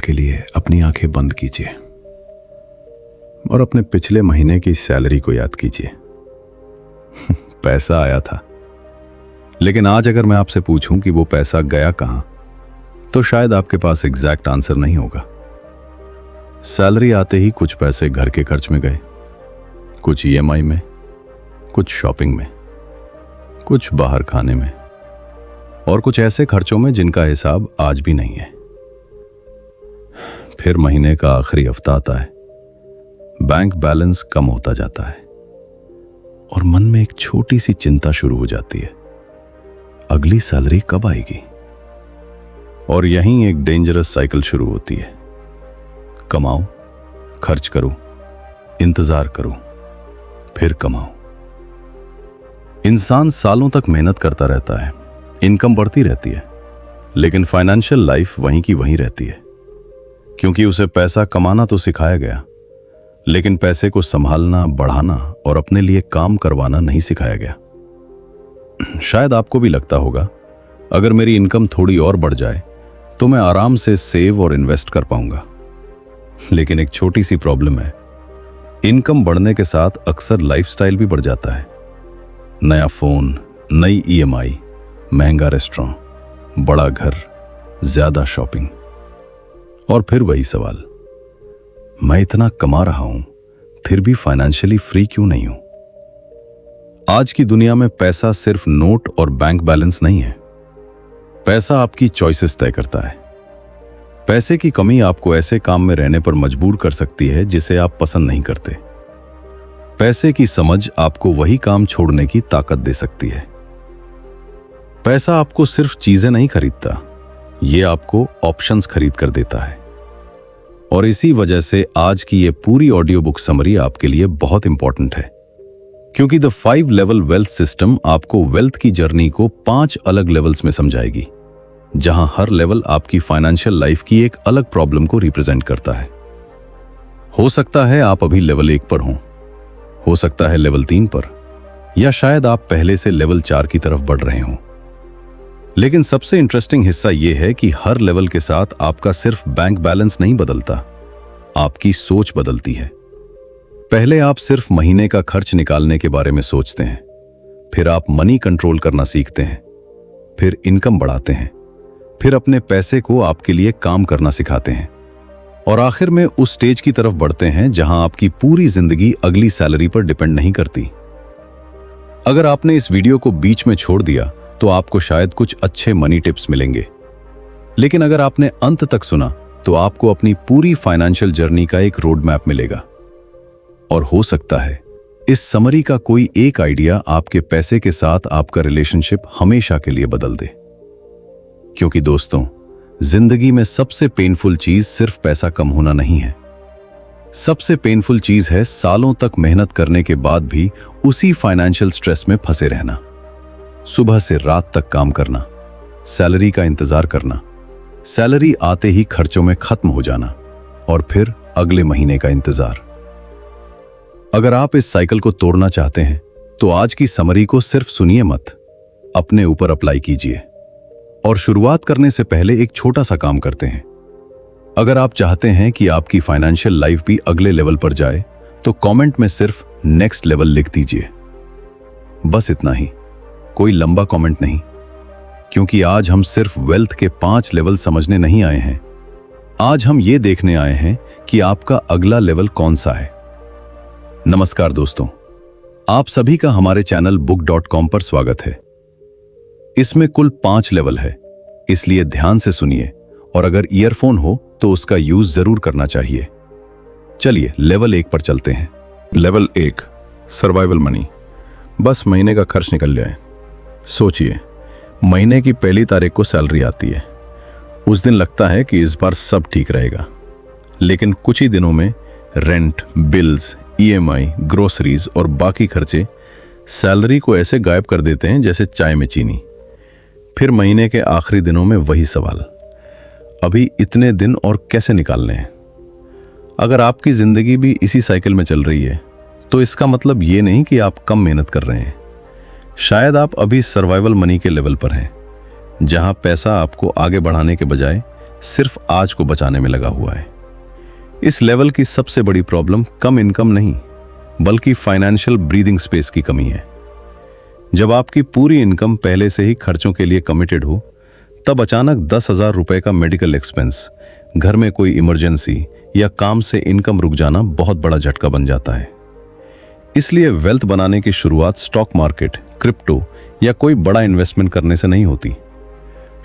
के लिए अपनी आंखें बंद कीजिए और अपने पिछले महीने की सैलरी को याद कीजिए। पैसा आया था, लेकिन आज अगर मैं आपसे पूछूं कि वो पैसा गया कहां, तो शायद आपके पास एग्जैक्ट आंसर नहीं होगा। सैलरी आते ही कुछ पैसे घर के खर्च में गए, कुछ ईएमआई में, कुछ शॉपिंग में, कुछ बाहर खाने में और कुछ ऐसे खर्चों में जिनका हिसाब आज भी नहीं है। फिर महीने का आखिरी हफ्ता आता है, बैंक बैलेंस कम होता जाता है और मन में एक छोटी सी चिंता शुरू हो जाती है, अगली सैलरी कब आएगी। और यहीं एक डेंजरस साइकिल शुरू होती है, कमाओ, खर्च करो, इंतजार करो, फिर कमाओ। इंसान सालों तक मेहनत करता रहता है, इनकम बढ़ती रहती है, लेकिन फाइनेंशियल लाइफ वहीं की वहीं रहती है, क्योंकि उसे पैसा कमाना तो सिखाया गया, लेकिन पैसे को संभालना, बढ़ाना और अपने लिए काम करवाना नहीं सिखाया गया। शायद आपको भी लगता होगा, अगर मेरी इनकम थोड़ी और बढ़ जाए तो मैं आराम से सेव और इन्वेस्ट कर पाऊंगा। लेकिन एक छोटी सी प्रॉब्लम है, इनकम बढ़ने के साथ अक्सर लाइफस्टाइल भी बढ़ जाता है। नया फोन, नई ईएमआई, महंगा रेस्टोरेंट, बड़ा घर, ज्यादा शॉपिंग। और फिर वही सवाल, मैं इतना कमा रहा हूं फिर भी फाइनेंशियली फ्री क्यों नहीं हूं। आज की दुनिया में पैसा सिर्फ नोट और बैंक बैलेंस नहीं है, पैसा आपकी चॉइसेस तय करता है। पैसे की कमी आपको ऐसे काम में रहने पर मजबूर कर सकती है जिसे आप पसंद नहीं करते। पैसे की समझ आपको वही काम छोड़ने की ताकत दे सकती है। पैसा आपको सिर्फ चीजें नहीं खरीदता, ये आपको ऑप्शंस खरीद कर देता है। और इसी वजह से आज की ये पूरी ऑडियो बुक समरी आपके लिए बहुत इंपॉर्टेंट है, क्योंकि द 5 लेवल वेल्थ सिस्टम आपको वेल्थ की जर्नी को 5 अलग लेवल्स में समझाएगी, जहां हर लेवल आपकी फाइनेंशियल लाइफ की एक अलग प्रॉब्लम को रिप्रेजेंट करता है। हो सकता है आप अभी लेवल 1 पर हो सकता है लेवल 3 पर, या शायद आप पहले से लेवल 4 की तरफ बढ़ रहे हों। लेकिन सबसे इंटरेस्टिंग हिस्सा यह है कि हर लेवल के साथ आपका सिर्फ बैंक बैलेंस नहीं बदलता, आपकी सोच बदलती है। पहले आप सिर्फ महीने का खर्च निकालने के बारे में सोचते हैं, फिर आप मनी कंट्रोल करना सीखते हैं, फिर इनकम बढ़ाते हैं, फिर अपने पैसे को आपके लिए काम करना सिखाते हैं, और आखिर में उस स्टेज की तरफ बढ़ते हैं जहां आपकी पूरी जिंदगी अगली सैलरी पर डिपेंड नहीं करती। अगर आपने इस वीडियो को बीच में छोड़ दिया तो आपको शायद कुछ अच्छे मनी टिप्स मिलेंगे, लेकिन अगर आपने अंत तक सुना तो आपको अपनी पूरी फाइनेंशियल जर्नी का एक रोड मैप मिलेगा। और हो सकता है इस समरी का कोई एक आइडिया आपके पैसे के साथ आपका रिलेशनशिप हमेशा के लिए बदल दे। क्योंकि दोस्तों, जिंदगी में सबसे पेनफुल चीज सिर्फ पैसा कम होना नहीं है, सबसे पेनफुल चीज है सालों तक मेहनत करने के बाद भी उसी फाइनेंशियल स्ट्रेस में फंसे रहना। सुबह से रात तक काम करना, सैलरी का इंतजार करना, सैलरी आते ही खर्चों में खत्म हो जाना, और फिर अगले महीने का इंतजार। अगर आप इस साइकिल को तोड़ना चाहते हैं तो आज की समरी को सिर्फ सुनिए मत, अपने ऊपर अप्लाई कीजिए। और शुरुआत करने से पहले एक छोटा सा काम करते हैं। अगर आप चाहते हैं कि आपकी फाइनेंशियल लाइफ भी अगले लेवल पर जाए तो कमेंट में सिर्फ नेक्स्ट लेवल लिख दीजिए। बस इतना ही, कोई लंबा कमेंट नहीं, क्योंकि आज हम सिर्फ वेल्थ के 5 लेवल समझने नहीं आए हैं। आज हम ये देखने आए हैं कि आपका अगला लेवल कौन सा है। नमस्कार दोस्तों, आप सभी का हमारे चैनल book.com पर स्वागत है। इसमें कुल 5 लेवल है, इसलिए ध्यान से सुनिए, और अगर ईयरफोन हो तो उसका यूज जरूर करना चाहिए। चलिए लेवल 1 पर चलते हैं। Level 1, survival money. बस महीने का खर्च निकल जाए। सोचिए, महीने की पहली तारीख को सैलरी आती है। उस दिन लगता है कि इस बार सब ठीक रहेगा, लेकिन कुछ ही दिनों में रेंट, बिल्स, ईएमआई, ग्रोसरीज और बाकी खर्चे सैलरी को ऐसे गायब कर देते हैं जैसे चाय में चीनी। फिर महीने के आखिरी दिनों में वही सवाल, अभी इतने दिन और कैसे निकालने हैं। अगर आपकी जिंदगी भी इसी साइकिल में चल रही है तो इसका मतलब ये नहीं कि आप कम मेहनत कर रहे हैं। शायद आप अभी सर्वाइवल मनी के लेवल पर हैं, जहां पैसा आपको आगे बढ़ाने के बजाय सिर्फ आज को बचाने में लगा हुआ है। इस लेवल की सबसे बड़ी प्रॉब्लम कम इनकम नहीं, बल्कि फाइनेंशियल ब्रीदिंग स्पेस की कमी है। जब आपकी पूरी इनकम पहले से ही खर्चों के लिए कमिटेड हो, तब अचानक 10,000 रुपए का मेडिकल एक्सपेंस, घर में कोई इमरजेंसी या काम से इनकम रुक जाना बहुत बड़ा झटका बन जाता है। इसलिए वेल्थ बनाने की शुरुआत स्टॉक मार्केट, क्रिप्टो या कोई बड़ा इन्वेस्टमेंट करने से नहीं होती।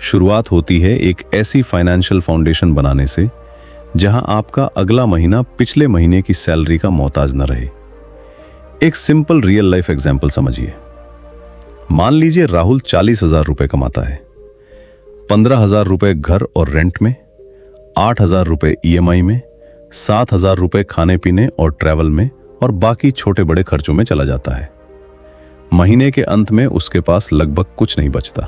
शुरुआत होती है एक ऐसी फाइनेंशियल फाउंडेशन बनाने से जहां आपका अगला महीना पिछले महीने की सैलरी का मोहताज न रहे। एक सिंपल रियल लाइफ एग्जाम्पल समझिए। मान लीजिए राहुल 40,000 रुपए कमाता है। 15,000 रुपए घर और रेंट में, 8,000 रुपए EMI में, 7,000 रुपए खाने पीने और ट्रैवल में और बाकी छोटे बड़े खर्चों में चला जाता है। महीने के अंत में उसके पास लगभग कुछ नहीं बचता।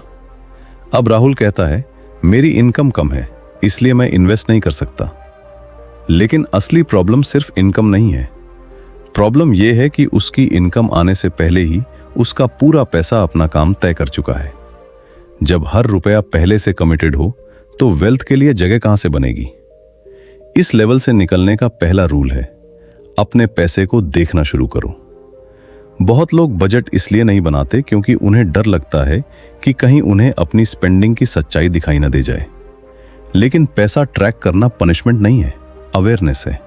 अब राहुल कहता है, मेरी इनकम कम है, इसलिए मैं इन्वेस्ट नहीं कर सकता। लेकिन असली प्रॉब्लम सिर्फ इनकम नहीं है। प्रॉब्लम यह है कि उसकी इनकम आने से पहले ही उसका पूरा पैसा अपना काम तय कर चुका है। जब हर रुपया पहले से कमिटेड हो, तो वेल्थ के लिए जगह कहां से बनेगी? इस लेवल से निकलने का पहला रूल है, अपने पैसे को देखना शुरू करो। बहुत लोग बजट इसलिए नहीं बनाते क्योंकि उन्हें डर लगता है कि कहीं उन्हें अपनी स्पेंडिंग की सच्चाई दिखाई न दे जाए। लेकिन पैसा ट्रैक करना पनिशमेंट नहीं है, अवेयरनेस है।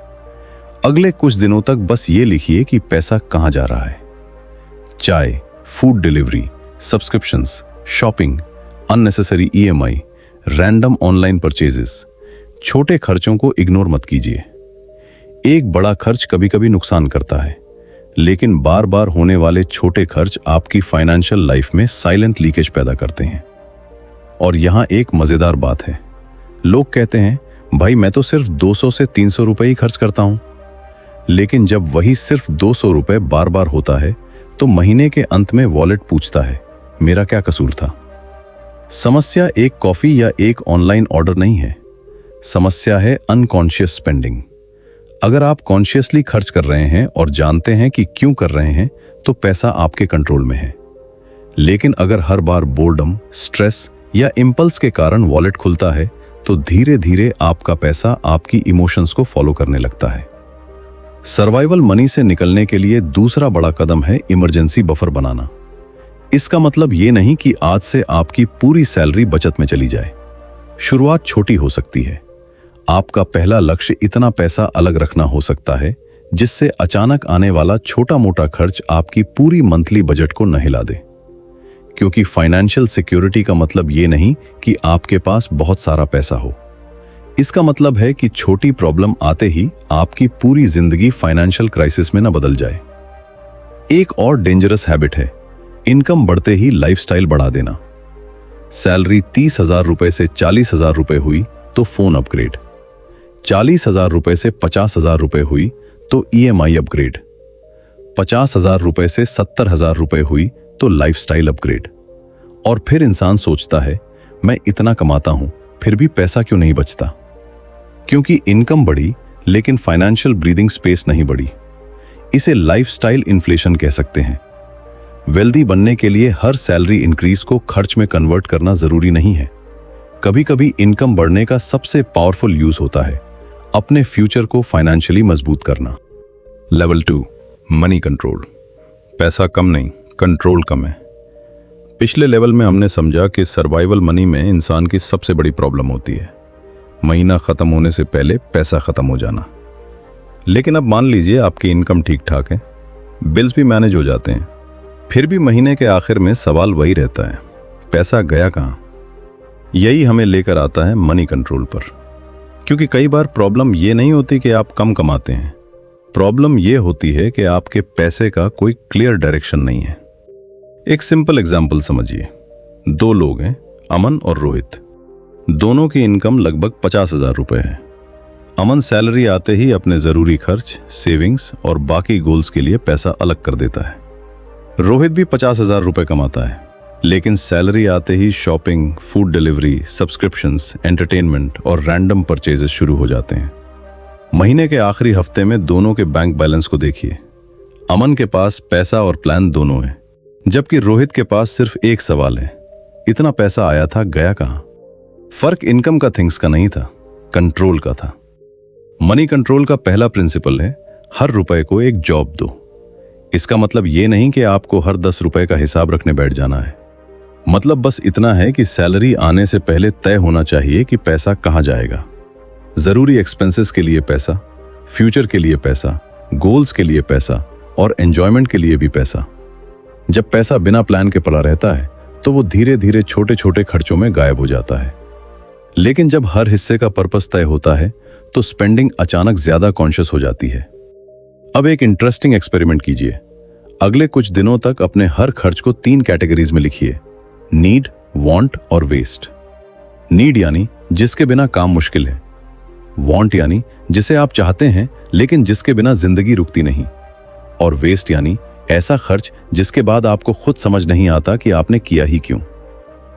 अगले कुछ दिनों तक बस ये लिखिए कि पैसा कहां जा रहा है। चाय, food delivery, subscriptions, shopping, unnecessary EMI, random online purchases. छोटे खर्चों को इग्नोर मत कीजिए। एक बड़ा खर्च कभी कभी नुकसान करता है, लेकिन बार बार होने वाले छोटे खर्च आपकी फाइनेंशियल लाइफ में साइलेंट लीकेज पैदा करते हैं। और यहां एक मजेदार बात है, लोग कहते हैं, भाई मैं तो सिर्फ 200 से 300 रुपए ही खर्च करता हूं। लेकिन जब वही सिर्फ 200 रुपए बार बार होता है, तो महीने के अंत में वॉलेट पूछता है, मेरा क्या कसूर था? समस्या एक कॉफी या एक ऑनलाइन ऑर्डर नहीं है, समस्या है अनकॉन्शियस स्पेंडिंग। अगर आप कॉन्शियसली खर्च कर रहे हैं और जानते हैं कि क्यों कर रहे हैं, तो पैसा आपके कंट्रोल में है। लेकिन अगर हर बार बोर्डम, स्ट्रेस या इंपल्स के कारण वॉलेट खुलता है, तो धीरे धीरे आपका पैसा आपकी इमोशंस को फॉलो करने लगता है। सर्वाइवल मनी से निकलने के लिए दूसरा बड़ा कदम है इमरजेंसी बफर बनाना। इसका मतलब ये नहीं कि आज से आपकी पूरी सैलरी बचत में चली जाए। शुरुआत छोटी हो सकती है। आपका पहला लक्ष्य इतना पैसा अलग रखना हो सकता है जिससे अचानक आने वाला छोटा मोटा खर्च आपकी पूरी मंथली बजट को न हिला दे। क्योंकि फाइनेंशियल सिक्योरिटी का मतलब ये नहीं कि आपके पास बहुत सारा पैसा हो। इसका मतलब है कि छोटी प्रॉब्लम आते ही आपकी पूरी जिंदगी फाइनेंशियल क्राइसिस में न बदल जाए। एक और डेंजरस हैबिट है, इनकम बढ़ते ही लाइफस्टाइल बढ़ा देना। सैलरी 30,000 रुपए से 40,000 रुपए हुई तो फोन अपग्रेड, 40,000 रुपए से 50,000 रुपए हुई तो EMI अपग्रेड, 50,000 रुपए से 70,000 रुपए हुई तो लाइफस्टाइल अपग्रेड। और फिर इंसान सोचता है, मैं इतना कमाता हूं, फिर भी पैसा क्यों नहीं बचता? क्योंकि इनकम बढ़ी लेकिन फाइनेंशियल ब्रीदिंग स्पेस नहीं बढ़ी। इसे लाइफस्टाइल इन्फ्लेशन कह सकते हैं। वेल्दी बनने के लिए हर सैलरी इंक्रीज को खर्च में कन्वर्ट करना जरूरी नहीं है। कभी कभी इनकम बढ़ने का सबसे पावरफुल यूज होता है अपने फ्यूचर को फाइनेंशियली मजबूत करना। Level 2, money control. पैसा कम नहीं, कंट्रोल कम है। पिछले लेवल में हमने समझा कि सर्वाइवल मनी में इंसान की सबसे बड़ी प्रॉब्लम होती है महीना खत्म होने से पहले पैसा खत्म हो जाना। लेकिन अब मान लीजिए आपकी इनकम ठीक ठाक है, बिल्स भी मैनेज हो जाते हैं, फिर भी महीने के आखिर में सवाल वही रहता है, पैसा गया कहाँ? यही हमें लेकर आता है मनी कंट्रोल पर। क्योंकि कई बार प्रॉब्लम ये नहीं होती कि आप कम कमाते हैं, प्रॉब्लम ये होती है कि आपके पैसे का कोई क्लियर डायरेक्शन नहीं है। एक सिंपल एग्जाम्पल समझिए। 2 लोग हैं, अमन और रोहित। दोनों की इनकम लगभग 50,000 रुपए है। अमन सैलरी आते ही अपने जरूरी खर्च, सेविंग्स और बाकी गोल्स के लिए पैसा अलग कर देता है। रोहित भी 50,000 रुपए कमाता है, लेकिन सैलरी आते ही shopping, food delivery, subscriptions, entertainment और रैंडम परचेजेस शुरू हो जाते हैं। महीने के आखिरी हफ्ते में दोनों के बैंक बैलेंस को देखिए। अमन के पास पैसा और प्लान दोनों है, जबकि रोहित के पास सिर्फ एक सवाल है, इतना पैसा आया था, गया कहाँ? फर्क इनकम का, थिंग्स का नहीं था, कंट्रोल का था। मनी कंट्रोल का पहला प्रिंसिपल है, हर रुपए को एक जॉब दो। इसका मतलब ये नहीं कि आपको हर 10 रुपए का हिसाब रखने बैठ जाना है। मतलब बस इतना है कि सैलरी आने से पहले तय होना चाहिए कि पैसा कहाँ जाएगा। जरूरी एक्सपेंसेस के लिए पैसा, फ्यूचर के लिए पैसा, गोल्स के लिए पैसा और एंजॉयमेंट के लिए भी पैसा। जब पैसा बिना प्लान के पड़ा रहता है तो वो धीरे धीरे छोटे छोटे खर्चों में गायब हो जाता है। लेकिन जब हर हिस्से का पर्पस तय होता है तो स्पेंडिंग अचानक ज्यादा कॉन्शियस हो जाती है। अब एक इंटरेस्टिंग एक्सपेरिमेंट कीजिए। अगले कुछ दिनों तक अपने हर खर्च को 3 कैटेगरीज में लिखिए, नीड, वांट और वेस्ट। नीड यानी जिसके बिना काम मुश्किल है, वांट यानी जिसे आप चाहते हैं लेकिन जिसके बिना जिंदगी रुकती नहीं, और वेस्ट यानी ऐसा खर्च जिसके बाद आपको खुद समझ नहीं आता कि आपने किया ही क्यों।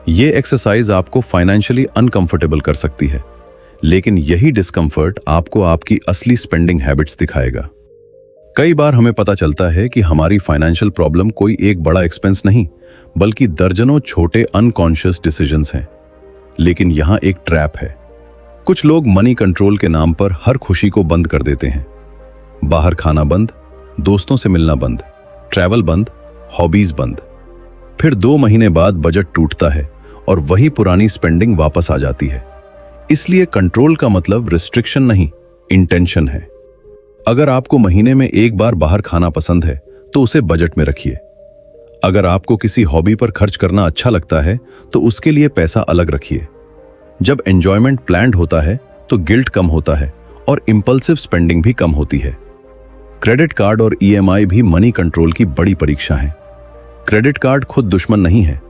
ये एक्सरसाइज आपको फाइनेंशियली अनकंफर्टेबल कर सकती है, लेकिन यही डिस्कंफर्ट आपको आपकी असली स्पेंडिंग हैबिट्स दिखाएगा। कई बार हमें पता चलता है कि हमारी फाइनेंशियल प्रॉब्लम कोई एक बड़ा एक्सपेंस नहीं, बल्कि दर्जनों छोटे अनकॉन्शियस डिसीजंस हैं। लेकिन यहां एक ट्रैप है। कुछ लोग मनी कंट्रोल के नाम पर हर खुशी को बंद कर देते हैं। बाहर खाना बंद, दोस्तों से मिलना बंद, ट्रैवल बंद, हॉबीज बंद। फिर 2 महीने बाद बजट टूटता है और वही पुरानी स्पेंडिंग वापस आ जाती है। इसलिए कंट्रोल का मतलब रिस्ट्रिक्शन नहीं, इंटेंशन है। अगर आपको महीने में एक बार बाहर खाना पसंद है तो उसे बजट में रखिए। अगर आपको किसी हॉबी पर खर्च करना अच्छा लगता है तो उसके लिए पैसा अलग रखिए। जब एंजॉयमेंट प्लान्ड होता है तो गिल्ट कम होता है और इंपल्सिव स्पेंडिंग भी कम होती है। क्रेडिट कार्ड और ईएमआई भी मनी कंट्रोल की बड़ी परीक्षा है। क्रेडिट कार्ड खुद दुश्मन नहीं है।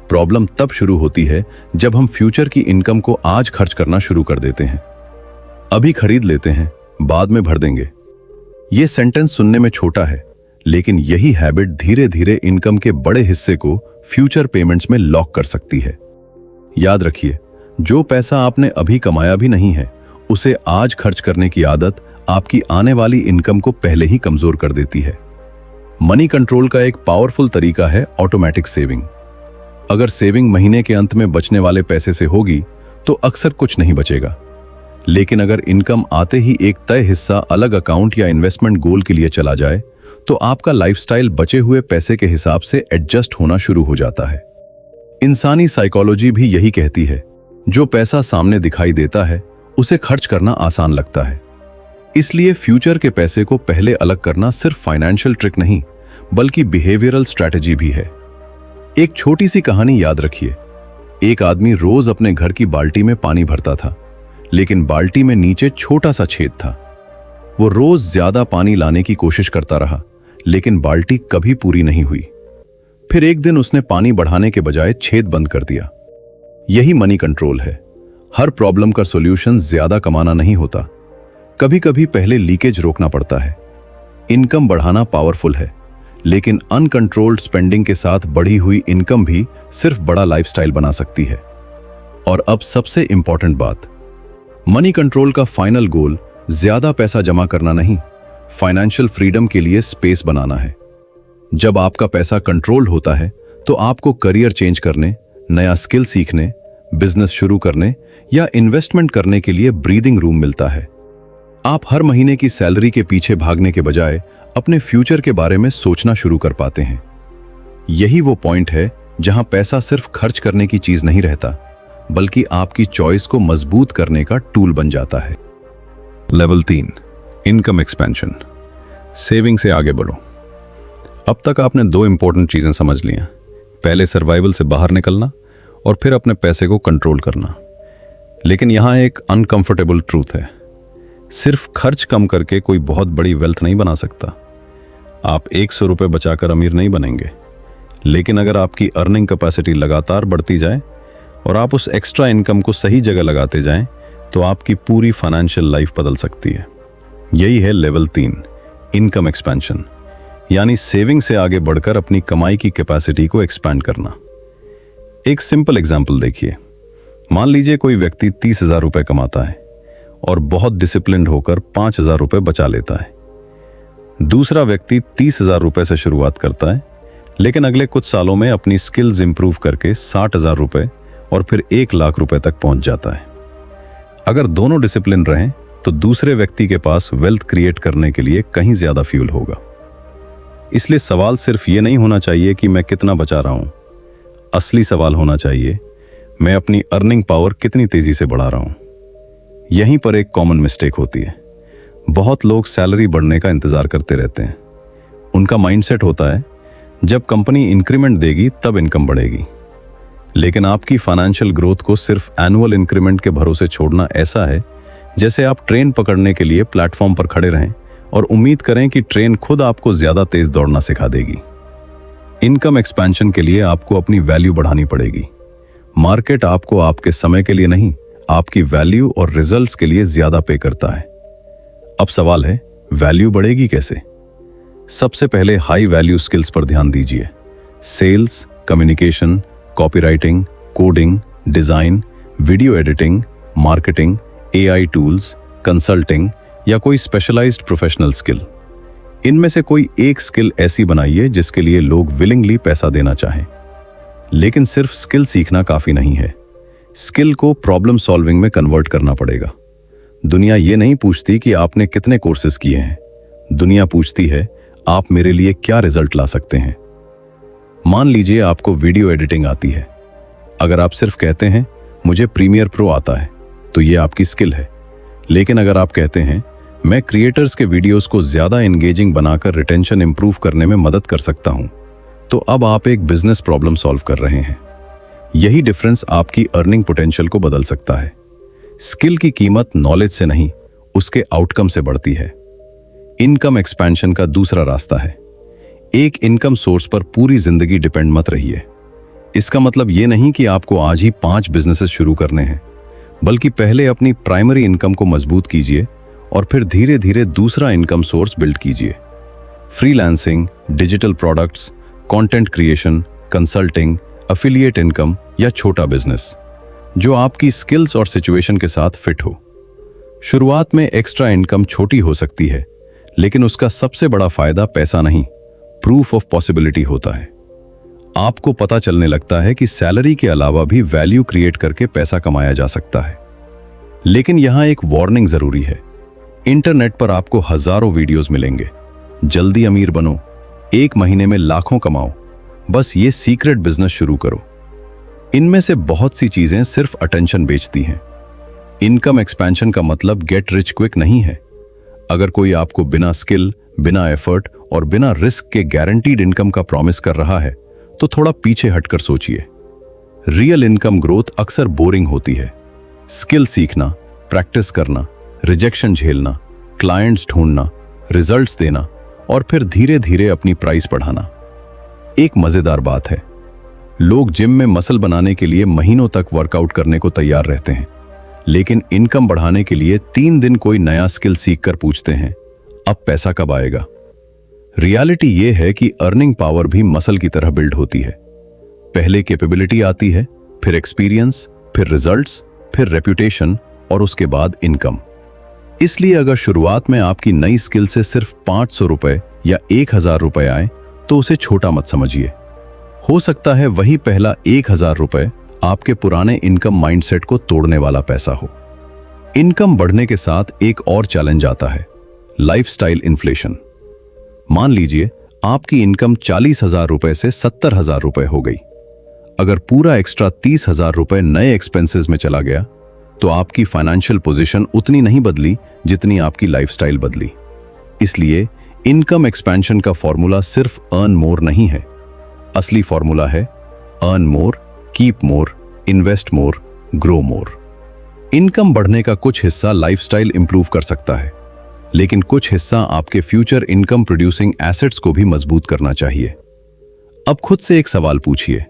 प्रॉब्लम तब शुरू होती है जब हम फ्यूचर की इनकम को आज खर्च करना शुरू कर देते हैं। अभी खरीद लेते हैं, बाद में भर देंगे। यह सेंटेंस सुनने में छोटा है, लेकिन यही हैबिट धीरे धीरे इनकम के बड़े हिस्से को फ्यूचर पेमेंट्स में लॉक कर सकती है। याद रखिए, जो पैसा आपने अभी कमाया भी नहीं है, उसे आज खर्च करने की आदत आपकी आने वाली इनकम को पहले ही कमजोर कर देती है। मनी कंट्रोल का एक पावरफुल तरीका है ऑटोमेटिक सेविंग। अगर सेविंग महीने के अंत में बचने वाले पैसे से होगी तो अक्सर कुछ नहीं बचेगा। लेकिन अगर इनकम आते ही एक तय हिस्सा अलग अकाउंट या इन्वेस्टमेंट गोल के लिए चला जाए तो आपका लाइफस्टाइल बचे हुए पैसे के हिसाब से एडजस्ट होना शुरू हो जाता है। इंसानी साइकोलॉजी भी यही कहती है, जो पैसा सामने दिखाई देता है उसे खर्च करना आसान लगता है। इसलिए फ्यूचर के पैसे को पहले अलग करना सिर्फ फाइनेंशियल ट्रिक नहीं, बल्कि बिहेवियरल स्ट्रैटेजी भी है। एक छोटी सी कहानी याद रखिए। एक आदमी रोज अपने घर की बाल्टी में पानी भरता था, लेकिन बाल्टी में नीचे छोटा सा छेद था। वो रोज ज्यादा पानी लाने की कोशिश करता रहा, लेकिन बाल्टी कभी पूरी नहीं हुई। फिर एक दिन उसने पानी बढ़ाने के बजाय छेद बंद कर दिया। यही मनी कंट्रोल है। हर प्रॉब्लम का सॉल्यूशन ज्यादा कमाना नहीं होता, कभी कभी पहले लीकेज रोकना पड़ता है। इनकम बढ़ाना पावरफुल है, लेकिन अनकंट्रोल्ड स्पेंडिंग के साथ बढ़ी हुई इनकम भी सिर्फ बड़ा लाइफस्टाइल बना सकती है। और अब सबसे इंपॉर्टेंट बात, मनी कंट्रोल का फाइनल गोल ज्यादा पैसा जमा करना नहीं, फाइनेंशियल फ्रीडम के लिए स्पेस बनाना है। जब आपका पैसा कंट्रोल्ड होता है तो आपको करियर चेंज करने, नया स्किल सीखने, बिजनेस शुरू करने या इन्वेस्टमेंट करने के लिए ब्रीदिंग रूम मिलता है। आप हर महीने की सैलरी के पीछे भागने के बजाय अपने फ्यूचर के बारे में सोचना शुरू कर पाते हैं। यही वो पॉइंट है जहां पैसा सिर्फ खर्च करने की चीज नहीं रहता, बल्कि आपकी चॉइस को मजबूत करने का टूल बन जाता है। Level 3, income expansion. सेविंग से आगे बढ़ो। अब तक आपने 2 इंपॉर्टेंट चीजें समझ ली हैं। पहले सर्वाइवल से बाहर निकलना और फिर अपने पैसे को कंट्रोल करना। लेकिन यहां एक अनकंफर्टेबल ट्रूथ है। सिर्फ खर्च कम करके कोई बहुत बड़ी वेल्थ नहीं बना सकता। आप 100 रुपये बचाकर अमीर नहीं बनेंगे, लेकिन अगर आपकी अर्निंग कैपेसिटी लगातार बढ़ती जाए और आप उस एक्स्ट्रा इनकम को सही जगह लगाते जाएं, तो आपकी पूरी फाइनेंशियल लाइफ बदल सकती है। यही है लेवल 3, इनकम एक्सपेंशन, यानी सेविंग से आगे बढ़कर अपनी कमाई की कैपेसिटी को एक्सपैंड करना। एक सिंपल एग्जाम्पल देखिए। मान लीजिए कोई व्यक्ति 30,000 रुपये कमाता है और बहुत डिसिप्लिन्ड होकर 5,000 रुपये बचा लेता है। दूसरा व्यक्ति 30,000 रुपये से शुरुआत करता है, लेकिन अगले कुछ सालों में अपनी स्किल्स इंप्रूव करके 60,000 रुपये और फिर 1 लाख रुपए तक पहुंच जाता है। अगर दोनों डिसिप्लिन रहें तो दूसरे व्यक्ति के पास वेल्थ क्रिएट करने के लिए कहीं ज्यादा फ्यूल होगा। इसलिए सवाल सिर्फ ये नहीं होना चाहिए कि मैं कितना बचा रहा हूं, असली सवाल होना चाहिए मैं अपनी अर्निंग पावर कितनी तेजी से बढ़ा रहा हूं। यहीं पर एक कॉमन मिस्टेक होती है। बहुत लोग सैलरी बढ़ने का इंतजार करते रहते हैं। उनका माइंडसेट होता है जब कंपनी इंक्रीमेंट देगी तब इनकम बढ़ेगी। लेकिन आपकी फाइनेंशियल ग्रोथ को सिर्फ एनुअल इंक्रीमेंट के भरोसे छोड़ना ऐसा है जैसे आप ट्रेन पकड़ने के लिए प्लेटफॉर्म पर खड़े रहें और उम्मीद करें कि ट्रेन खुद आपको ज्यादा तेज दौड़ना सिखा देगी। इनकम एक्सपेंशन के लिए आपको अपनी वैल्यू बढ़ानी पड़ेगी। मार्केट आपको आपके समय के लिए नहीं, आपकी वैल्यू और रिजल्ट्स के लिए ज्यादा पे करता है। अब सवाल है, वैल्यू बढ़ेगी कैसे? सबसे पहले हाई वैल्यू स्किल्स पर ध्यान दीजिए। Sales, communication, copywriting, coding, design, video editing, marketing, AI tools, consulting या कोई स्पेशलाइज्ड प्रोफेशनल स्किल। इनमें से कोई एक स्किल ऐसी बनाइए जिसके लिए लोग विलिंगली पैसा देना चाहें। लेकिन सिर्फ स्किल सीखना काफी नहीं है। स्किल को प्रॉब्लम सॉल्विंग में कन्वर्ट करना पड़ेगा। दुनिया ये नहीं पूछती कि आपने कितने कोर्सेज किए हैं, दुनिया पूछती है आप मेरे लिए क्या रिजल्ट ला सकते हैं। मान लीजिए आपको वीडियो एडिटिंग आती है। अगर आप सिर्फ कहते हैं मुझे प्रीमियर प्रो आता है तो ये आपकी स्किल है। लेकिन अगर आप कहते हैं मैं क्रिएटर्स के वीडियोस को ज्यादा एंगेजिंग बनाकर रिटेंशन इंप्रूव करने में मदद कर सकता हूं, तो अब आप एक बिजनेस प्रॉब्लम सॉल्व कर रहे हैं। यही डिफरेंस आपकी अर्निंग पोटेंशियल को बदल सकता है। स्किल की कीमत नॉलेज से नहीं, उसके आउटकम से बढ़ती है। इनकम एक्सपेंशन का दूसरा रास्ता है, एक इनकम सोर्स पर पूरी जिंदगी डिपेंड मत रहिए। इसका मतलब यह नहीं कि आपको आज ही 5 बिजनेसेस शुरू करने हैं, बल्कि पहले अपनी प्राइमरी इनकम को मजबूत कीजिए और फिर धीरे धीरे दूसरा इनकम सोर्स बिल्ड कीजिए। Freelancing, digital products, content creation, consulting, affiliate income या छोटा बिजनेस जो आपकी स्किल्स और सिचुएशन के साथ फिट हो। शुरुआत में एक्स्ट्रा इनकम छोटी हो सकती है, लेकिन उसका सबसे बड़ा फायदा पैसा नहीं, प्रूफ ऑफ पॉसिबिलिटी होता है। आपको पता चलने लगता है कि सैलरी के अलावा भी वैल्यू क्रिएट करके पैसा कमाया जा सकता है। लेकिन यहां एक वार्निंग जरूरी है। इंटरनेट पर आपको हजारों वीडियोस मिलेंगे, जल्दी अमीर बनो, 1 महीने में लाखों कमाओ, बस ये सीक्रेट बिजनेस शुरू करो। इनमें से बहुत सी चीजें सिर्फ अटेंशन बेचती हैं। इनकम एक्सपेंशन का मतलब गेट रिच क्विक नहीं है। अगर कोई आपको बिना स्किल, बिना एफर्ट और बिना रिस्क के गारंटीड इनकम का प्रॉमिस कर रहा है तो थोड़ा पीछे हटकर सोचिए। रियल इनकम ग्रोथ अक्सर बोरिंग होती है। स्किल सीखना, प्रैक्टिस करना, रिजेक्शन झेलना, क्लाइंट्स ढूंढना, रिजल्ट्स देना और फिर धीरे धीरे अपनी प्राइस बढ़ाना। एक मजेदार बात है, लोग जिम में मसल बनाने के लिए महीनों तक वर्कआउट करने को तैयार रहते हैं, लेकिन इनकम बढ़ाने के लिए 3 दिन कोई नया स्किल सीखकर पूछते हैं अब पैसा कब आएगा। रियलिटी यह है कि अर्निंग पावर भी मसल की तरह बिल्ड होती है। पहले कैपेबिलिटी आती है, फिर एक्सपीरियंस, फिर रिजल्ट्स, फिर रेप्यूटेशन और उसके बाद इनकम। इसलिए अगर शुरुआत में आपकी नई स्किल से सिर्फ 500 रुपए या 1000 रुपए आए तो उसे छोटा मत समझिए। हो सकता है वही पहला 1000 रुपए आपके पुराने इनकम माइंडसेट को तोड़ने वाला पैसा हो। इनकम बढ़ने के साथ एक और चैलेंज आता है, लाइफस्टाइल इन्फ्लेशन। मान लीजिए आपकी इनकम 40,000 रुपए से 70,000 रुपए हो गई। अगर पूरा एक्स्ट्रा 30,000 रुपए नए एक्सपेंसेस में चला गया तो आपकी फाइनेंशियल पोजीशन उतनी नहीं बदली जितनी आपकी लाइफस्टाइल बदली। इसलिए इनकम एक्सपेंशन का फॉर्मूला सिर्फ अर्न मोर नहीं है, असली फॉर्मूला है अर्न मोर, कीप मोर, invest more, grow more. Income बढ़ने का कुछ हिस्सा लाइफस्टाइल इंप्रूव कर सकता है, लेकिन कुछ हिस्सा आपके फ्यूचर इनकम प्रोड्यूसिंग एसेट्स को भी मजबूत करना चाहिए। अब खुद से एक सवाल पूछिए,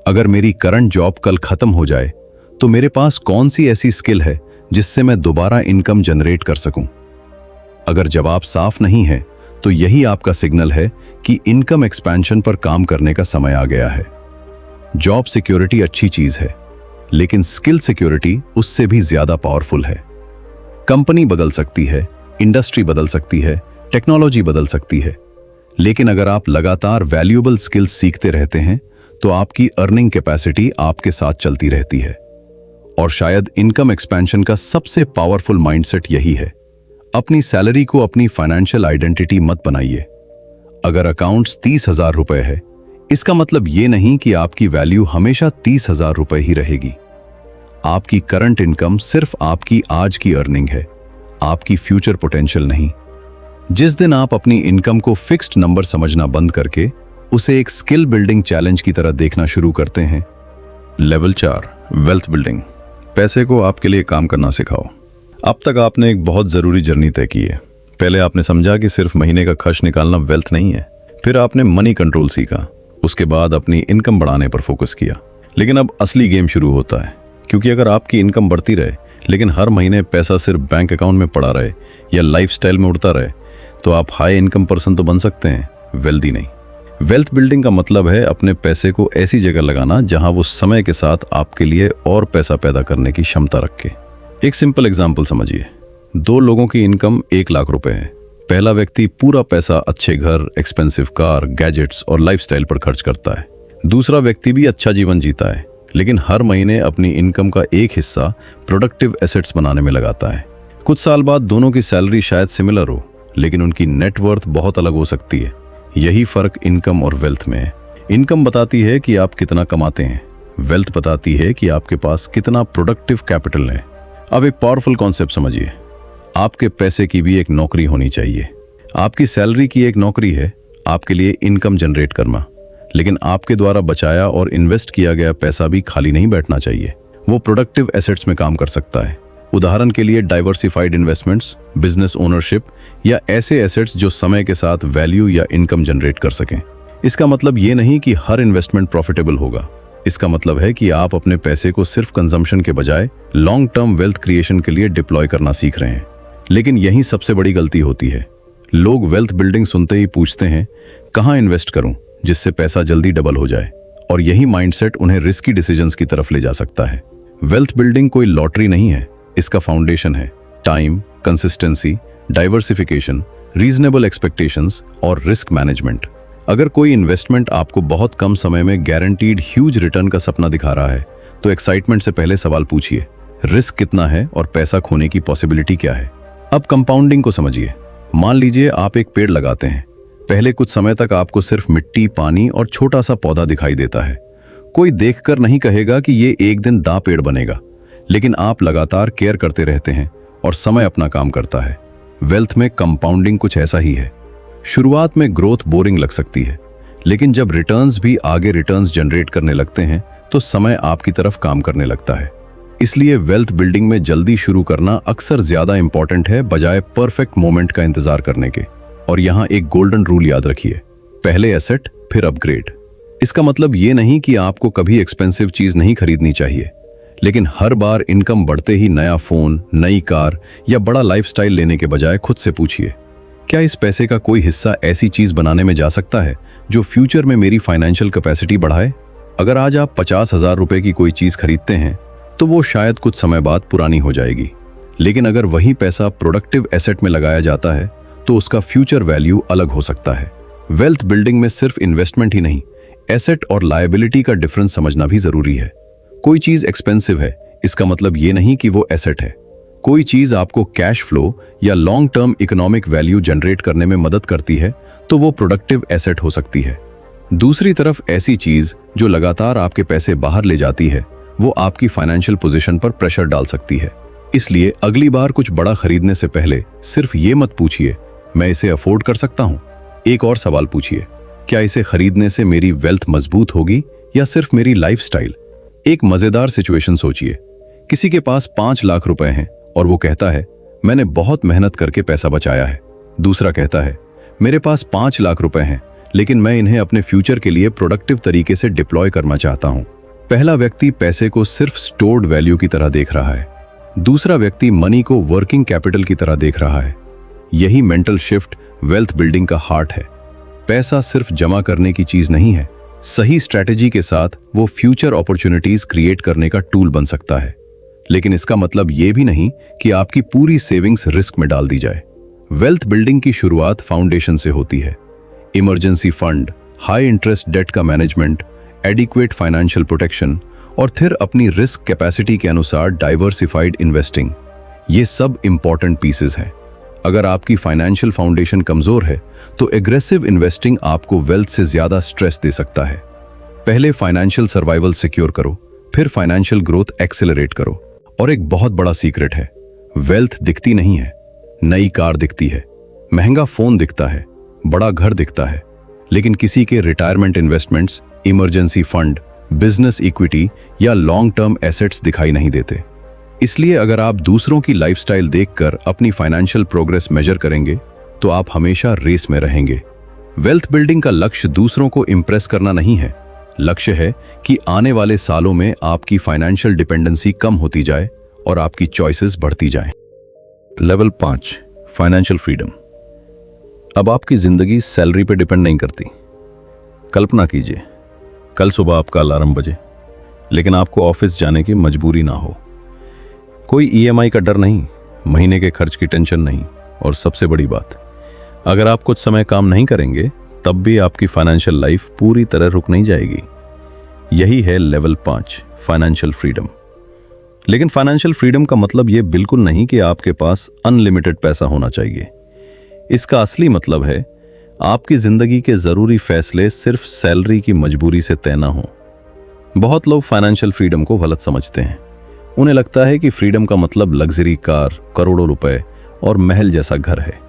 अगर मेरी करंट जॉब कल खत्म हो जाए तो मेरे पास कौन सी ऐसी स्किल है जिससे मैं दोबारा इनकम जनरेट कर सकूं? अगर जवाब साफ नहीं है तो यही आपका सिग्नल है कि इनकम एक्सपेंशन पर काम करने का समय आ गया है। जॉब सिक्योरिटी अच्छी चीज है, लेकिन स्किल सिक्योरिटी उससे भी ज्यादा पावरफुल है। कंपनी बदल सकती है, इंडस्ट्री बदल सकती है, टेक्नोलॉजी बदल सकती है, लेकिन अगर आप लगातार वैल्यूएबल स्किल्स सीखते रहते हैं तो आपकी अर्निंग कैपेसिटी आपके साथ चलती रहती है। और शायद इनकम एक्सपेंशन का सबसे पावरफुल माइंडसेट यही है। अपनी सैलरी को अपनी फाइनेंशियल आइडेंटिटी मत बनाइए। अगर अकाउंट्स 30,000 रुपए है, इसका मतलब ये नहीं कि आपकी वैल्यू हमेशा 30,000 रुपए ही रहेगी। आपकी करंट इनकम सिर्फ आपकी आज की अर्निंग है, आपकी फ्यूचर पोटेंशियल नहीं। जिस दिन आप अपनी इनकम को फिक्स्ड नंबर समझना बंद करके उसे एक स्किल बिल्डिंग चैलेंज की तरह देखना शुरू करते हैं। Level 4, wealth building. पैसे को आपके लिए काम करना सिखाओ। अब तक आपने एक बहुत ज़रूरी जर्नी तय की है। पहले आपने समझा कि सिर्फ महीने का खर्च निकालना वेल्थ नहीं है। फिर आपने मनी कंट्रोल सीखा। उसके बाद अपनी इनकम बढ़ाने पर फोकस किया। लेकिन अब असली गेम शुरू होता है, क्योंकि अगर आपकी इनकम बढ़ती रहे लेकिन हर महीने पैसा सिर्फ बैंक अकाउंट में पड़ा रहे या लाइफस्टाइल में उड़ता रहे, तो आप हाई इनकम पर्सन तो बन सकते हैं, वेल्दी नहीं। वेल्थ बिल्डिंग का मतलब है अपने पैसे को ऐसी जगह लगाना जहां वो समय के साथ आपके लिए और पैसा पैदा करने की क्षमता रखे। एक सिंपल एग्जाम्पल समझिए। 2 लोगों की इनकम 1 लाख रुपए है। पहला व्यक्ति पूरा पैसा अच्छे घर, एक्सपेंसिव कार, गैजेट्स और लाइफस्टाइल पर खर्च करता है। दूसरा व्यक्ति भी अच्छा जीवन जीता है, लेकिन हर महीने अपनी इनकम का एक हिस्सा प्रोडक्टिव एसेट्स बनाने में लगाता है। कुछ साल बाद दोनों की सैलरी शायद सिमिलर हो, लेकिन उनकी नेटवर्थ बहुत अलग हो सकती है। यही फर्क इनकम और वेल्थ में है। इनकम बताती है कि आप कितना कमाते हैं, वेल्थ बताती है कि आपके पास कितना प्रोडक्टिव कैपिटल है। अब एक पावरफुल कॉन्सेप्ट समझिए। आपके पैसे की भी एक नौकरी होनी चाहिए। आपकी सैलरी की एक नौकरी है आपके लिए इनकम जनरेट करना, लेकिन आपके द्वारा बचाया और इन्वेस्ट किया गया पैसा भी खाली नहीं बैठना चाहिए। वो प्रोडक्टिव एसेट्स में काम कर सकता है। उदाहरण के लिए डाइवर्सिफाइड इन्वेस्टमेंट्स, बिजनेस ओनरशिप या ऐसे एसेट्स जो समय के साथ वैल्यू या इनकम जनरेट कर सकें। इसका मतलब ये नहीं कि हर इन्वेस्टमेंट प्रॉफिटेबल होगा। इसका मतलब है कि आप अपने पैसे को सिर्फ कंजम्पशन के बजाय लॉन्ग टर्म वेल्थ क्रिएशन के लिए डिप्लॉय करना सीख रहे हैं। लेकिन यही सबसे बड़ी गलती होती है। लोग वेल्थ बिल्डिंग सुनते ही पूछते हैं, कहाँ इन्वेस्ट करूं जिससे पैसा जल्दी डबल हो जाए, और यही माइंडसेट उन्हें रिस्की डिसीजंस की तरफ ले जा सकता है। वेल्थ बिल्डिंग कोई लॉटरी नहीं है, इसका फाउंडेशन है time, consistency, diversification, reasonable expectations और रिस्क मैनेजमेंट। अगर कोई इन्वेस्टमेंट आपको बहुत कम समय में गारंटीड ह्यूज रिटर्न का सपना दिखा रहा है, तो एक्साइटमेंट से पहले सवाल पूछिए, रिस्क कितना है और पैसा खोने की पॉसिबिलिटी क्या है। अब कंपाउंडिंग को समझिए। मान लीजिए आप एक पेड़ लगाते हैं। पहले कुछ समय तक आपको सिर्फ मिट्टी, पानी और छोटा सा पौधा दिखाई देता है। कोई देखकर नहीं कहेगा कि ये एक दिन दा पेड़ बनेगा, लेकिन आप लगातार केयर करते रहते हैं और समय अपना काम करता है। वेल्थ में कंपाउंडिंग कुछ ऐसा ही है। शुरुआत में ग्रोथ बोरिंग लग सकती है, लेकिन जब रिटर्न्स भी आगे रिटर्न्स जनरेट करने लगते हैं तो समय आपकी तरफ काम करने लगता है। इसलिए वेल्थ बिल्डिंग में जल्दी शुरू करना अक्सर ज्यादा इंपॉर्टेंट है बजाय परफेक्ट मोमेंट का इंतजार करने के। और यहाँ एक गोल्डन रूल याद रखिए, पहले एसेट फिर अपग्रेड। इसका मतलब ये नहीं कि आपको कभी एक्सपेंसिव चीज नहीं खरीदनी चाहिए, लेकिन हर बार इनकम बढ़ते ही नया फोन, नई कार या बड़ा लाइफस्टाइल लेने के बजाय खुद से पूछिए, क्या इस पैसे का कोई हिस्सा ऐसी चीज बनाने में जा सकता है जो फ्यूचर में मेरी फाइनेंशियल कैपेसिटी बढ़ाए। अगर आज आप 50,000 रुपए की कोई चीज खरीदते हैं तो वो शायद कुछ समय बाद पुरानी हो जाएगी, लेकिन अगर वही पैसा प्रोडक्टिव एसेट में लगाया जाता है तो उसका फ्यूचर वैल्यू अलग हो सकता है। वेल्थ बिल्डिंग में सिर्फ इन्वेस्टमेंट ही नहीं, एसेट और लायबिलिटी का डिफरेंस समझना भी जरूरी है। कोई चीज एक्सपेंसिव है, इसका मतलब ये नहीं कि वो एसेट है। कोई चीज आपको कैश फ्लो या long term economic value generate करने में मदद करती है तो वो प्रोडक्टिव एसेट हो सकती है। दूसरी तरफ ऐसी चीज जो लगातार आपके पैसे बाहर ले जाती है, वो आपकी फाइनेंशियल पोजीशन पर प्रेशर डाल सकती है। इसलिए अगली बार कुछ बड़ा खरीदने से पहले सिर्फ ये मत पूछिए, मैं इसे अफोर्ड कर सकता हूं। एक और सवाल पूछिए, क्या इसे खरीदने से मेरी वेल्थ मजबूत होगी या सिर्फ मेरी लाइफस्टाइल। एक मजेदार सिचुएशन सोचिए, किसी के पास 5 लाख रुपए हैं और वो कहता है, मैंने बहुत मेहनत करके पैसा बचाया है। दूसरा कहता है, मेरे पास 5 लाख रुपए हैं, लेकिन मैं इन्हें अपने फ्यूचर के लिए प्रोडक्टिव तरीके से डिप्लॉय करना चाहता हूं। पहला व्यक्ति पैसे को सिर्फ स्टोर्ड वैल्यू की तरह देख रहा है, दूसरा व्यक्ति मनी को वर्किंग कैपिटल की तरह देख रहा है। यही मेंटल शिफ्ट वेल्थ बिल्डिंग का हार्ट है। पैसा सिर्फ जमा करने की चीज नहीं है, सही स्ट्रैटेजी के साथ वो फ्यूचर अपॉर्चुनिटीज क्रिएट करने का टूल बन सकता है। लेकिन इसका मतलब ये भी नहीं कि आपकी पूरी सेविंग्स रिस्क में डाल दी जाए। वेल्थ बिल्डिंग की शुरुआत फाउंडेशन से होती है। Emergency fund, high interest debt का मैनेजमेंट, एडिक्वेट फाइनेंशियल प्रोटेक्शन और फिर अपनी रिस्क कैपेसिटी के अनुसार डाइवर्सिफाइड इन्वेस्टिंग, ये सब इंपॉर्टेंट पीसेस हैं। अगर आपकी फाइनेंशियल फाउंडेशन कमजोर है तो एग्रेसिव इन्वेस्टिंग आपको वेल्थ से ज्यादा स्ट्रेस दे सकता है। पहले फाइनेंशियल सर्वाइवल सिक्योर करो, फिर फाइनेंशियल ग्रोथ एक्सेलरेट करो। और एक बहुत बड़ा सीक्रेट है, वेल्थ दिखती नहीं है। नई कार दिखती है, महंगा फोन दिखता है, बड़ा घर दिखता है, लेकिन किसी के retirement investments, emergency fund, business equity या लॉन्ग टर्म एसेट्स दिखाई नहीं देते। इसलिए अगर आप दूसरों की लाइफस्टाइल देखकर अपनी फाइनेंशियल प्रोग्रेस मेजर करेंगे तो आप हमेशा रेस में रहेंगे। वेल्थ बिल्डिंग का लक्ष्य दूसरों को इंप्रेस करना नहीं है, लक्ष्य है कि आने वाले सालों में आपकी फाइनेंशियल डिपेंडेंसी कम होती जाए और आपकी चॉइसेस बढ़ती जाएं। Level 5, financial freedom. अब आपकी जिंदगी सैलरी पे डिपेंड नहीं करती। कल्पना कीजिए, कल सुबह आपका अलार्म बजे, लेकिन आपको ऑफिस जाने की मजबूरी ना हो। कोई ईएमआई का डर नहीं, महीने के खर्च की टेंशन नहीं, और सबसे बड़ी बात, अगर आप कुछ समय काम नहीं करेंगे तब भी आपकी फाइनेंशियल लाइफ पूरी तरह रुक नहीं जाएगी। यही है लेवल 5, फाइनेंशियल फ्रीडम। लेकिन फाइनेंशियल फ्रीडम का मतलब यह बिल्कुल नहीं कि आपके पास अनलिमिटेड पैसा होना चाहिए। इसका असली मतलब है आपकी जिंदगी के जरूरी फैसले सिर्फ सैलरी की मजबूरी से तय ना हो। बहुत लोग फाइनेंशियल फ्रीडम को गलत समझते हैं। उन्हें लगता है कि फ्रीडम का मतलब लग्जरी कार, करोड़ों रुपए और महल जैसा घर है।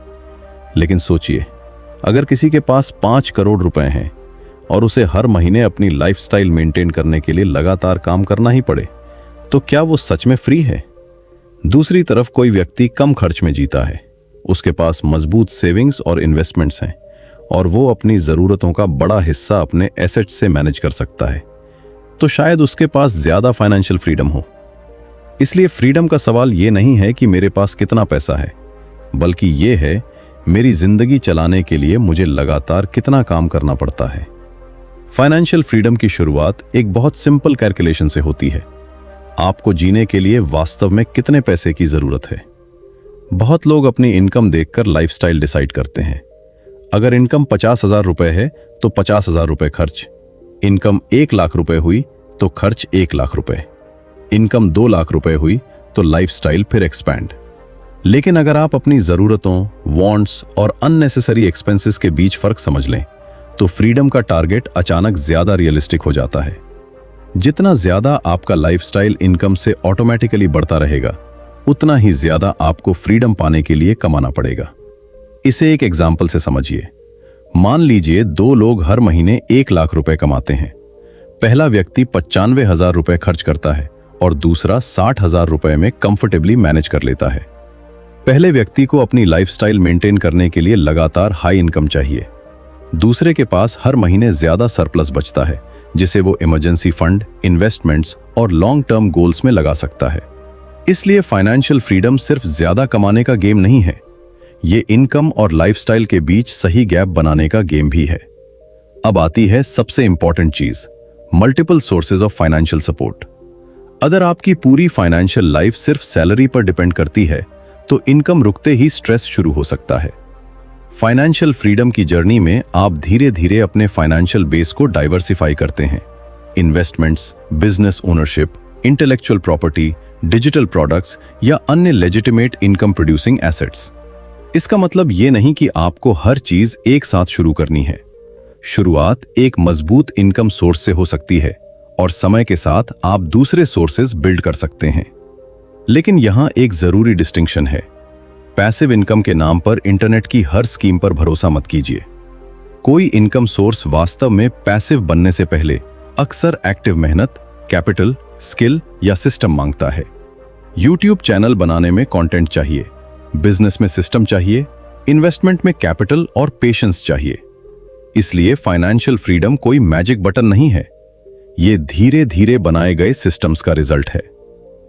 लेकिन सोचिए, अगर किसी के पास 5 करोड़ रुपए हैं और उसे हर महीने अपनी लाइफस्टाइल मेंटेन करने के लिए लगातार काम करना ही पड़े, तो क्या वो सच में फ्री है? दूसरी तरफ कोई व्यक्ति कम खर्च में जीता है, उसके पास मजबूत सेविंग्स और इन्वेस्टमेंट्स हैं और वो अपनी जरूरतों का बड़ा हिस्सा अपने एसेट्स से मैनेज कर सकता है, तो शायद उसके पास ज्यादा फाइनेंशियल फ्रीडम हो। इसलिए फ्रीडम का सवाल ये नहीं है कि मेरे पास कितना पैसा है, बल्कि ये है मेरी जिंदगी चलाने के लिए मुझे लगातार कितना काम करना पड़ता है। फाइनेंशियल फ्रीडम की शुरुआत एक बहुत सिंपल कैलकुलेशन से होती है। आपको जीने के लिए वास्तव में कितने पैसे की जरूरत है? बहुत लोग अपनी इनकम देखकर लाइफस्टाइल डिसाइड करते हैं। अगर इनकम 50,000 रुपए है तो 50,000 रुपए खर्च, इनकम 1 लाख रुपए हुई तो खर्च 1 लाख रुपए, इनकम 2 लाख रुपए हुई तो लाइफस्टाइल फिर एक्सपैंड। लेकिन अगर आप अपनी जरूरतों, वांट्स और अननेसेसरी एक्सपेंसेस के बीच फर्क समझ लें तो फ्रीडम का टारगेट अचानक ज्यादा रियलिस्टिक हो जाता है। जितना ज्यादा आपका लाइफस्टाइल इनकम से ऑटोमेटिकली बढ़ता रहेगा, उतना ही ज्यादा आपको फ्रीडम पाने के लिए कमाना पड़ेगा। इसे एक एग्जाम्पल से समझिए। मान लीजिए 2 लोग हर महीने 1 लाख रुपए कमाते हैं। पहला व्यक्ति 95,000 रुपए खर्च करता है और दूसरा 60,000 रुपए में कंफर्टेबली मैनेज कर लेता है। पहले व्यक्ति को अपनी लाइफस्टाइल मेंटेन करने के लिए लगातार हाई इनकम चाहिए। दूसरे के पास हर महीने ज्यादा सरप्लस बचता है, जिसे वो इमरजेंसी फंड, इन्वेस्टमेंट्स और लॉन्ग टर्म गोल्स में लगा सकता है। इसलिए फाइनेंशियल फ्रीडम सिर्फ ज्यादा कमाने का गेम नहीं है, ये इनकम और लाइफस्टाइल के बीच सही गैप बनाने का गेम भी है। अब आती है सबसे इंपॉर्टेंट चीज, multiple sources of financial support. अगर आपकी पूरी फाइनेंशियल लाइफ सिर्फ सैलरी पर डिपेंड करती है तो इनकम रुकते ही स्ट्रेस शुरू हो सकता है। फाइनेंशियल फ्रीडम की जर्नी में आप धीरे धीरे अपने फाइनेंशियल बेस को डाइवर्सिफाई करते हैं। Investments, business ownership, intellectual property, digital products या अन्य लेजिटिमेट इनकम प्रोड्यूसिंग एसेट्स। इसका मतलब ये नहीं कि आपको हर चीज एक साथ शुरू करनी है। शुरुआत एक मजबूत इनकम सोर्स से हो सकती है और समय के साथ आप दूसरे सोर्सेज बिल्ड कर सकते हैं। लेकिन यहां एक जरूरी डिस्टिंक्शन है। पैसिव इनकम के नाम पर इंटरनेट की हर स्कीम पर भरोसा मत कीजिए। कोई इनकम सोर्स वास्तव में पैसिव बनने से पहले अक्सर एक्टिव मेहनत, कैपिटल, स्किल या सिस्टम मांगता है। यूट्यूब चैनल बनाने में कंटेंट चाहिए, बिजनेस में सिस्टम चाहिए, इन्वेस्टमेंट में कैपिटल और पेशेंस चाहिए। इसलिए फाइनेंशियल फ्रीडम कोई मैजिक बटन नहीं है, ये धीरे धीरे बनाए गए सिस्टम्स का रिजल्ट है।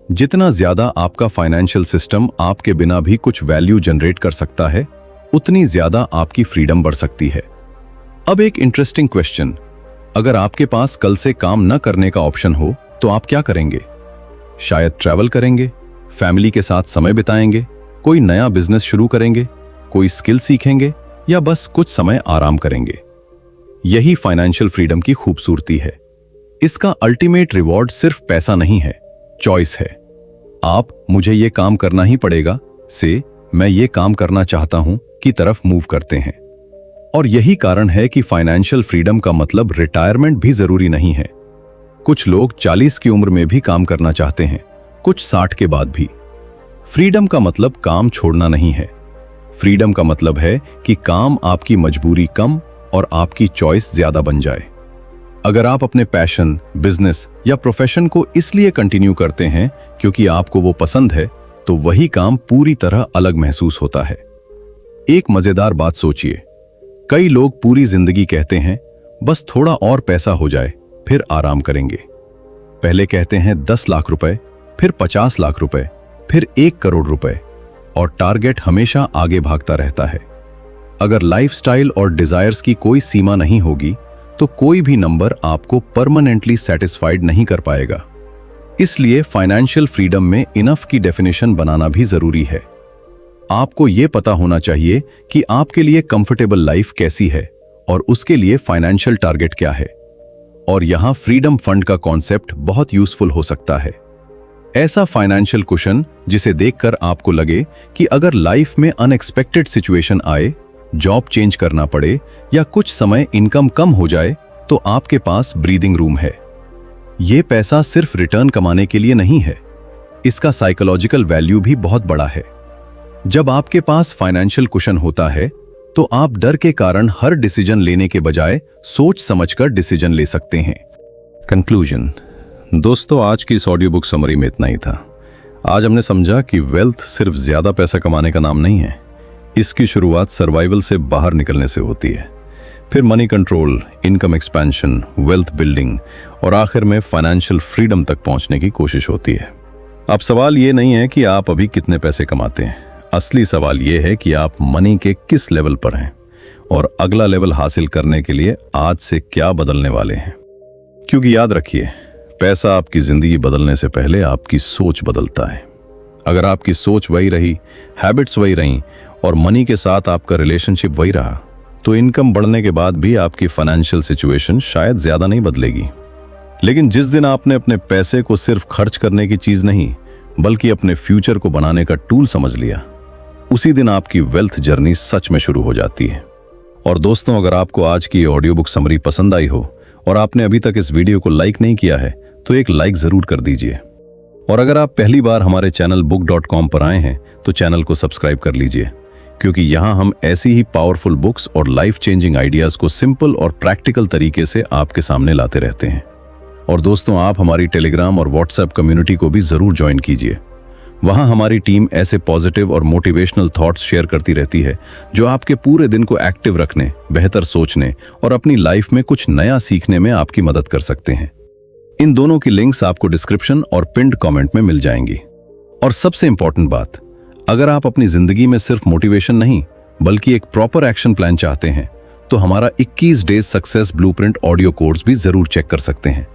जितना ज्यादा आपका फाइनेंशियल सिस्टम आपके बिना भी कुछ वैल्यू जनरेट कर सकता है, उतनी ज्यादा आपकी फ्रीडम बढ़ सकती है। अब एक इंटरेस्टिंग क्वेश्चन, अगर आपके पास कल से काम न करने का ऑप्शन हो तो आप क्या करेंगे? शायद ट्रैवल करेंगे, फैमिली के साथ समय बिताएंगे, कोई नया बिजनेस शुरू करेंगे, कोई स्किल सीखेंगे या बस कुछ समय आराम करेंगे। यही फाइनेंशियल फ्रीडम की खूबसूरती है। इसका अल्टीमेट रिवॉर्ड सिर्फ पैसा नहीं है, चॉइस है। आप मुझे ये काम करना ही पड़ेगा से मैं ये काम करना चाहता हूं की तरफ मूव करते हैं। और यही कारण है कि फाइनेंशियल फ्रीडम का मतलब रिटायरमेंट भी जरूरी नहीं है। कुछ लोग 40 की उम्र में भी काम करना चाहते हैं, कुछ 60 के बाद भी। फ्रीडम का मतलब काम छोड़ना नहीं है। फ्रीडम का मतलब है कि काम आपकी मजबूरी कम और आपकी चॉइस ज्यादा बन जाए। अगर आप अपने पैशन, बिजनेस या प्रोफेशन को इसलिए कंटिन्यू करते हैं क्योंकि आपको वो पसंद है, तो वही काम पूरी तरह अलग महसूस होता है। एक मजेदार बात सोचिए, कई लोग पूरी जिंदगी कहते हैं बस थोड़ा और पैसा हो जाए फिर आराम करेंगे। पहले कहते हैं 10 लाख रुपए, फिर 50 लाख रुपए, फिर 1 करोड़ रुपए, और टारगेट हमेशा आगे भागता रहता है। अगर लाइफस्टाइल और डिजायर्स की कोई सीमा नहीं होगी तो कोई भी नंबर आपको परमानेंटली सेटिस्फाइड नहीं कर पाएगा। इसलिए फाइनेंशियल फ्रीडम में इनफ की डेफिनेशन बनाना भी जरूरी है। आपको यह पता होना चाहिए कि आपके लिए कंफर्टेबल लाइफ कैसी है और उसके लिए फाइनेंशियल टारगेट क्या है। और यहां फ्रीडम फंड का कॉन्सेप्ट बहुत यूजफुल हो सकता है। ऐसा फाइनेंशियल कुशन जिसे देखकर आपको लगे कि अगर लाइफ में अनएक्सपेक्टेड सिचुएशन आए, जॉब चेंज करना पड़े या कुछ समय इनकम कम हो जाए, तो आपके पास ब्रीदिंग रूम है। यह पैसा सिर्फ रिटर्न कमाने के लिए नहीं है, इसका साइकोलॉजिकल वैल्यू भी बहुत बड़ा है। जब आपके पास फाइनेंशियल कुशन होता है तो आप डर के कारण हर डिसीजन लेने के बजाय सोच समझकर डिसीजन ले सकते हैं। कंक्लूजन। दोस्तों, आज की इस ऑडियो बुक समरी में इतना ही था। आज हमने समझा कि वेल्थ सिर्फ ज्यादा पैसा कमाने का नाम नहीं है। इसकी शुरुआत सर्वाइवल से बाहर निकलने से होती है, फिर money control, income expansion, wealth building और आखिर में फाइनेंशियल फ्रीडम तक पहुंचने की कोशिश होती है। अब सवाल ये नहीं है कि आप अभी कितने पैसे कमाते हैं, असली सवाल ये है कि आप मनी के किस लेवल पर हैं और अगला लेवल हासिल करने के लिए आज से क्या बदलने वाले हैं। क्योंकि याद रखिए, पैसा आपकी जिंदगी बदलने से पहले आपकी सोच बदलता है। अगर आपकी सोच वही रही, हैबिट्स वही रहीं और मनी के साथ आपका रिलेशनशिप वही रहा, तो इनकम बढ़ने के बाद भी आपकी फाइनेंशियल सिचुएशन शायद ज्यादा नहीं बदलेगी। लेकिन जिस दिन आपने अपने पैसे को सिर्फ खर्च करने की चीज नहीं बल्कि अपने फ्यूचर को बनाने का टूल समझ लिया, उसी दिन आपकी वेल्थ जर्नी सच में शुरू हो जाती है। और दोस्तों, अगर आपको आज की ऑडियो बुक समरी पसंद आई हो और आपने अभी तक इस वीडियो को लाइक नहीं किया है तो एक लाइक जरूर कर दीजिए। और अगर आप पहली बार हमारे चैनल book.com पर आए हैं तो चैनल को सब्सक्राइब कर लीजिए, क्योंकि यहां हम ऐसी ही पावरफुल बुक्स और लाइफ चेंजिंग आइडियाज को सिंपल और प्रैक्टिकल तरीके से आपके सामने लाते रहते हैं। और दोस्तों, आप हमारी टेलीग्राम और व्हाट्सएप कम्युनिटी को भी जरूर ज्वाइन कीजिए। वहां हमारी टीम ऐसे पॉजिटिव और मोटिवेशनल थॉट्स शेयर करती रहती है जो आपके पूरे दिन को एक्टिव रखने, बेहतर सोचने और अपनी लाइफ में कुछ नया सीखने में आपकी मदद कर सकते हैं। इन दोनों की लिंक्स आपको डिस्क्रिप्शन और पिन्ड कमेंट में मिल जाएंगी। और सबसे इंपॉर्टेंट बात, अगर आप अपनी जिंदगी में सिर्फ मोटिवेशन नहीं बल्कि एक प्रॉपर एक्शन प्लान चाहते हैं तो हमारा 21 days success blueprint audio course भी जरूर चेक कर सकते हैं।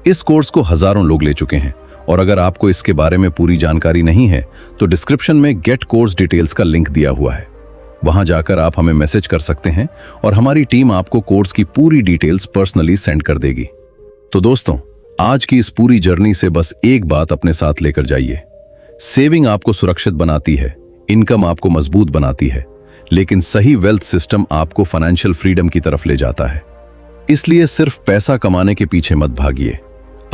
इस कोर्स को हजारों लोग ले चुके हैं और अगर आपको इसके बारे में पूरी जानकारी नहीं है तो डिस्क्रिप्शन में गेट कोर्स डिटेल्स का लिंक दिया हुआ है। वहां जाकर आप हमें मैसेज कर सकते हैं और हमारी टीम आपको कोर्स की पूरी डिटेल्स पर्सनली सेंड कर देगी। तो दोस्तों, आज की इस पूरी जर्नी से बस एक बात अपने साथ लेकर जाइए। सेविंग आपको सुरक्षित बनाती है, इनकम आपको मजबूत बनाती है, लेकिन सही वेल्थ सिस्टम आपको फाइनेंशियल फ्रीडम की तरफ ले जाता है। इसलिए सिर्फ पैसा कमाने के पीछे मत भागिए,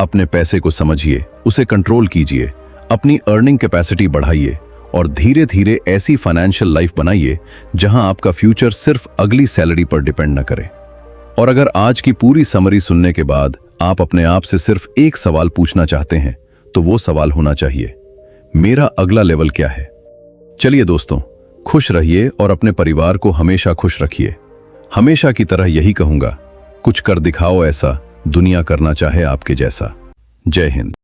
अपने पैसे को समझिए, उसे कंट्रोल कीजिए, अपनी अर्निंग कैपेसिटी बढ़ाइए और धीरे धीरे ऐसी फाइनेंशियल लाइफ बनाइए जहां आपका फ्यूचर सिर्फ अगली सैलरी पर डिपेंड न करे। और अगर आज की पूरी समरी सुनने के बाद आप अपने आप से सिर्फ एक सवाल पूछना चाहते हैं तो वो सवाल होना चाहिए, मेरा अगला लेवल क्या है। चलिए दोस्तों, खुश रहिए और अपने परिवार को हमेशा खुश रखिए। हमेशा की तरह यही कहूंगा, कुछ कर दिखाओ ऐसा दुनिया करना चाहे आपके जैसा। जय हिंद।